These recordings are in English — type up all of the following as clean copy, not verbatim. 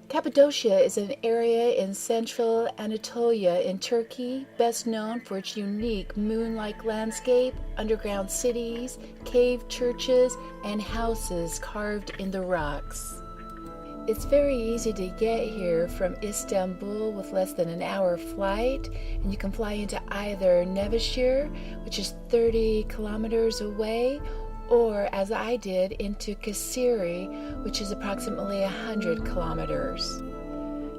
Cappadocia is an area in central Anatolia in Turkey, best known for its unique moon-like landscape, underground cities, cave churches, and houses carved in the rocks. It's very easy to get here from Istanbul with less than an hour flight, and you can fly into either Nevşehir, which is 30 kilometers away, or as I did, into Kayseri, which is approximately 100 kilometers.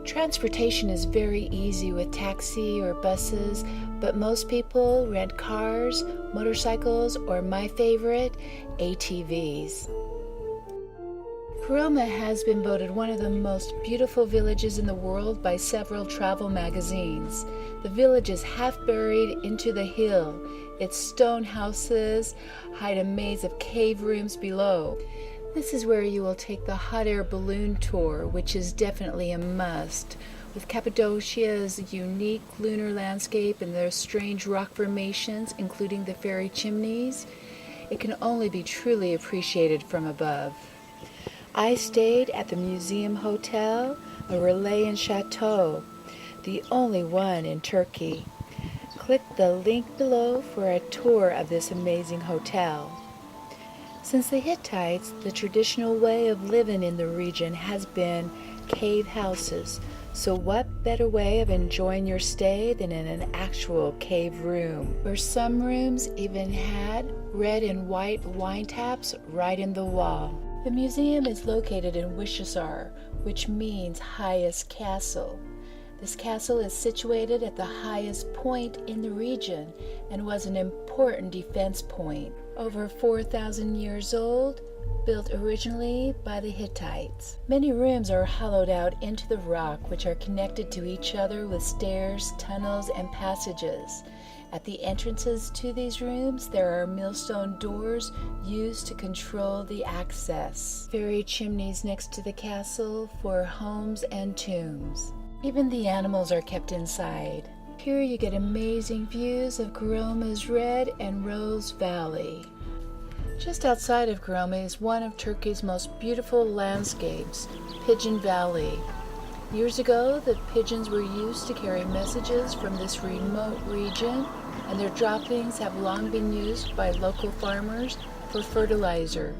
Transportation is very easy with taxi or buses, but most people rent cars, motorcycles, or my favorite, ATVs. Roma has been voted one of the most beautiful villages in the world by several travel magazines. The village is half buried into the hill. Its stone houses hide a maze of cave rooms below. This is where you will take the hot air balloon tour, which is definitely a must. With Cappadocia's unique lunar landscape and their strange rock formations, including the Fairy Chimneys, it can only be truly appreciated from above. I stayed at the Museum Hotel, a Relayan Chateau, the only one in Turkey. Click the link below for a tour of this amazing hotel. Since the Hittites, the traditional way of living in the region has been cave houses, so what better way of enjoying your stay than in an actual cave room, where some rooms even had red and white wine taps right in the wall. The museum is located in Wishisar, which means highest castle. This castle is situated at the highest point in the region and was an important defense point. Over 4,000 years old, built originally by the Hittites. Many rooms are hollowed out into the rock, which are connected to each other with stairs, tunnels, and passages. At the entrances to these rooms, there are millstone doors used to control the access. Fairy chimneys next to the castle for homes and tombs. Even the animals are kept inside. Here you get amazing views of Groma's Red and Rose Valley. Just outside of Groma is one of Turkey's most beautiful landscapes, Pigeon Valley. Years ago, the pigeons were used to carry messages from this remote region, and their droppings have long been used by local farmers for fertilizer.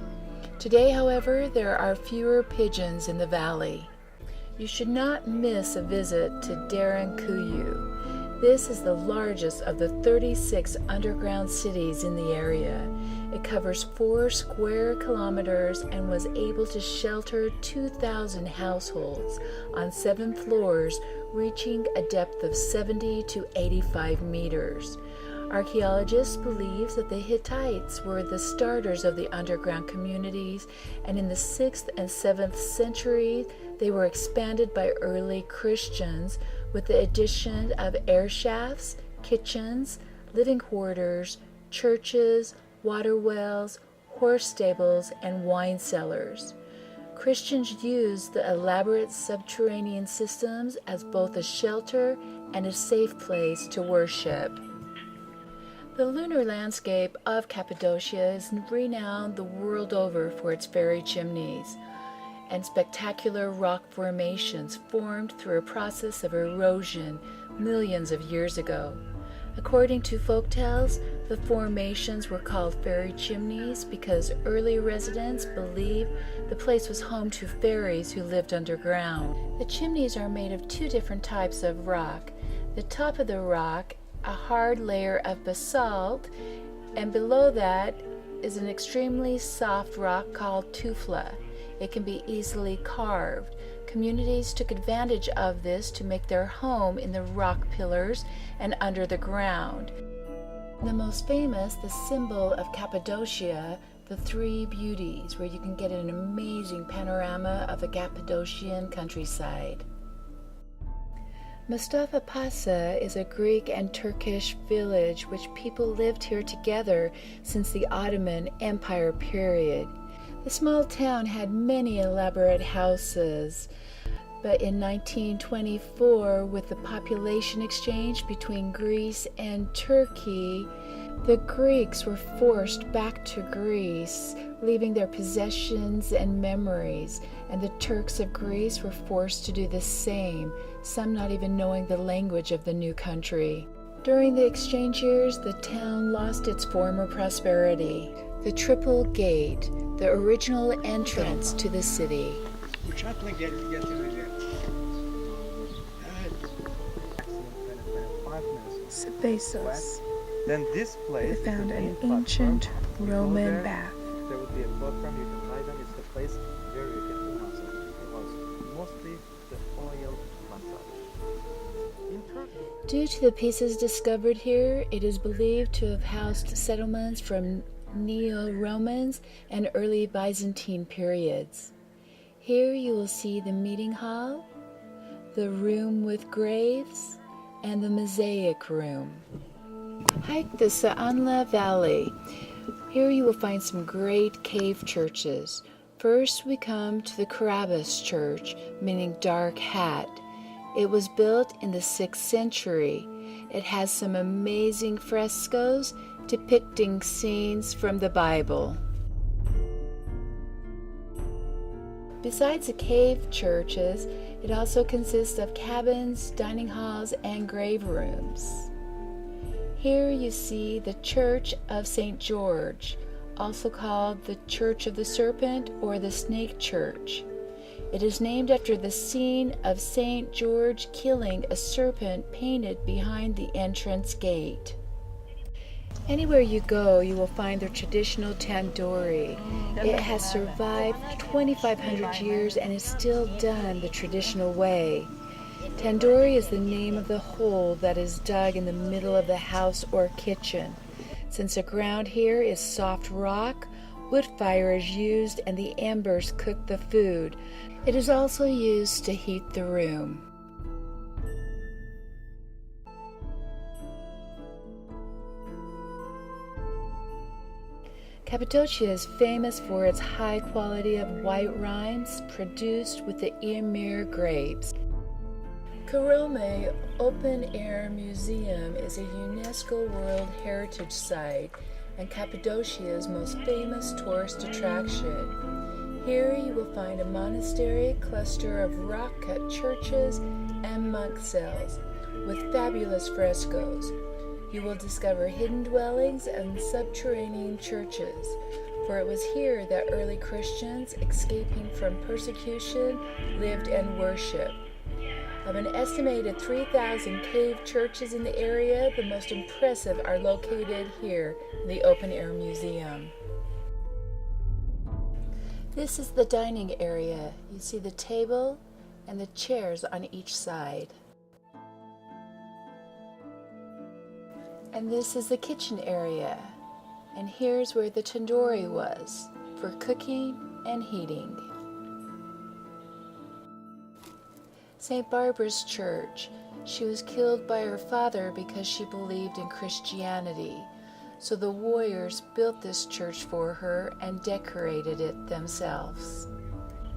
Today, however, there are fewer pigeons in the valley. You should not miss a visit to Derinkuyu. This is the largest of the 36 underground cities in the area. It covers 4 square kilometers and was able to shelter 2,000 households on 7 floors, reaching a depth of 70 to 85 meters. Archaeologists believe that the Hittites were the starters of the underground communities, and in the 6th and 7th century they were expanded by early Christians with the addition of air shafts, kitchens, living quarters, churches, water wells, horse stables, and wine cellars. Christians used the elaborate subterranean systems as both a shelter and a safe place to worship. The lunar landscape of Cappadocia is renowned the world over for its fairy chimneys and spectacular rock formations formed through a process of erosion millions of years ago. According to folktales, the formations were called Fairy Chimneys because early residents believed the place was home to fairies who lived underground. The chimneys are made of 2 different types of rock. The top of the rock, a hard layer of basalt, and below that is an extremely soft rock called tufa. It can be easily carved. Communities took advantage of this to make their home in the rock pillars and under the ground. The most famous, the symbol of Cappadocia, the 3 beauties, where you can get an amazing panorama of the Cappadocian countryside. Mustafa Pasha is a Greek and Turkish village which people lived here together since the Ottoman Empire period. The small town had many elaborate houses, But in 1924, with the population exchange between Greece and Turkey, the Greeks were forced back to Greece, leaving their possessions and memories, and the Turks of Greece were forced to do the same, some not even knowing the language of the new country. During the exchange years, the town lost its former prosperity. The Triple Gate, the original entrance to the city. Sebastos. Then this place They found an ancient Roman bath. There would be a platform, you can lie down. It's the place where you can do massage. It was mostly the oil massage. In Turkey, Due to the pieces discovered here, it is believed to have housed settlements from Neo-Romans and early Byzantine periods. Here you will see the meeting hall, the room with graves, and the mosaic room. Hike the Saanla Valley. Here you will find some great cave churches. First we come to the Carabas Church, meaning dark hat. It was built in the 6th century. It has some amazing frescoes depicting scenes from the Bible. Besides the cave churches, it also consists of cabins, dining halls, and grave rooms. Here you see the Church of St. George, also called the Church of the Serpent or the Snake Church. It is named after the scene of St. George killing a serpent painted behind the entrance gate. Anywhere you go, you will find their traditional tandoori. It has survived 2,500 years and is still done the traditional way. Tandoori is the name of the hole that is dug in the middle of the house or kitchen. Since the ground here is soft rock, wood fire is used and the embers cook the food. It is also used to heat the room. Cappadocia is famous for its high quality of white wines produced with the Emir grapes. Karome Open Air Museum is a UNESCO World Heritage Site and Cappadocia's most famous tourist attraction. Here you will find a monastery, cluster of rock-cut churches, and monk cells with fabulous frescoes. You will discover hidden dwellings and subterranean churches, for it was here that early Christians, escaping from persecution, lived and worshiped. Of an estimated 3,000 cave churches in the area, the most impressive are located here in the Open Air Museum. This is the dining area. You see the table and the chairs on each side. And this is the kitchen area. And here's where the tandoori was, for cooking and heating. St. Barbara's Church. She was killed by her father because she believed in Christianity. So the warriors built this church for her and decorated it themselves.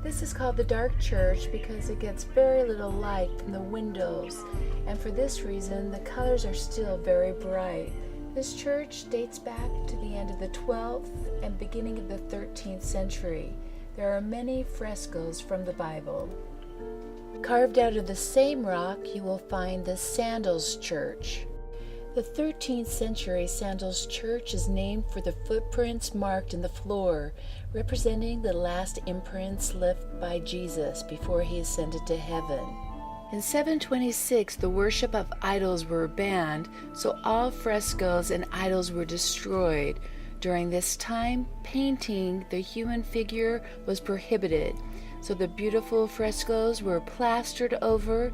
This is called the dark church because it gets very little light from the windows, and for this reason the colors are still very bright. This church dates back to the end of the 12th and beginning of the 13th century. There are many frescoes from the Bible. Carved out of the same rock, you will find the Sandals Church. The 13th century Sandals Church is named for the footprints marked in the floor, representing the last imprints left by Jesus before he ascended to heaven. In 726, the worship of idols were banned, so all frescoes and idols were destroyed. During this time, painting the human figure was prohibited, so the beautiful frescoes were plastered over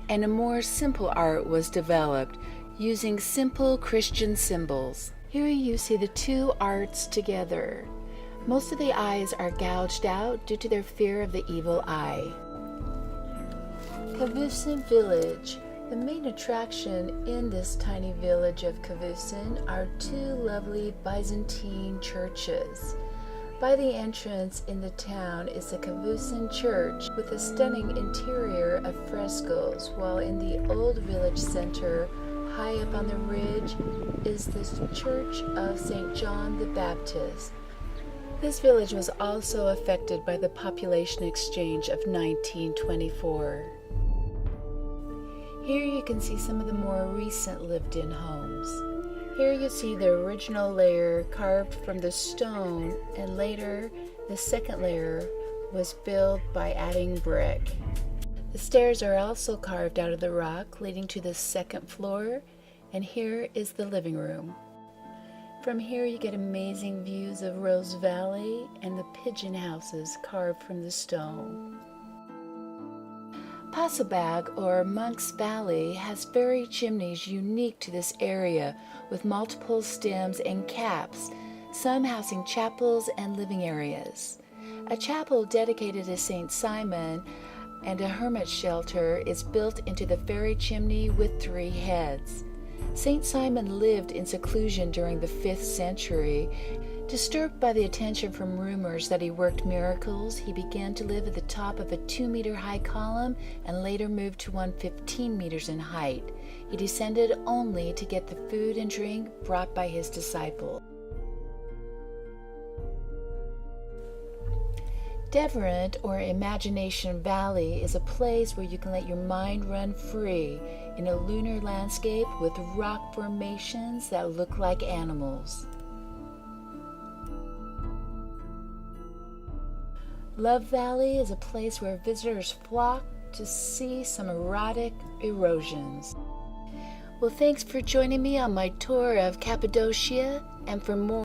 and a more simple art was developed, using simple Christian symbols. Here you see the two arts together. Most of the eyes are gouged out due to their fear of the evil eye. Kavusin Village. The main attraction in this tiny village of Kavusin are two lovely Byzantine churches. By the entrance in the town is the Cavusan Church with a stunning interior of frescoes, while in the old village center, high up on the ridge, is the Church of St. John the Baptist. This village was also affected by the population exchange of 1924. Here you can see some of the more recent lived-in homes. Here you see the original layer carved from the stone, and later the second layer was built by adding brick. The stairs are also carved out of the rock, leading to the second floor, and here is the living room. From here you get amazing views of Rose Valley and the pigeon houses carved from the stone. Passobag, or Monk's Valley, has fairy chimneys unique to this area with multiple stems and caps, some housing chapels and living areas. A chapel dedicated to St. Simon and a hermit shelter is built into the fairy chimney with 3 heads. St. Simon lived in seclusion during the 5th century. Disturbed by the attention from rumors that he worked miracles, he began to live at the top of a 2-meter-high column and later moved to one 15 meters in height. He descended only to get the food and drink brought by his disciples. Deverant, or Imagination Valley, is a place where you can let your mind run free in a lunar landscape with rock formations that look like animals. Love Valley is a place where visitors flock to see some erotic erosions. Well, thanks for joining me on my tour of Cappadocia, and for more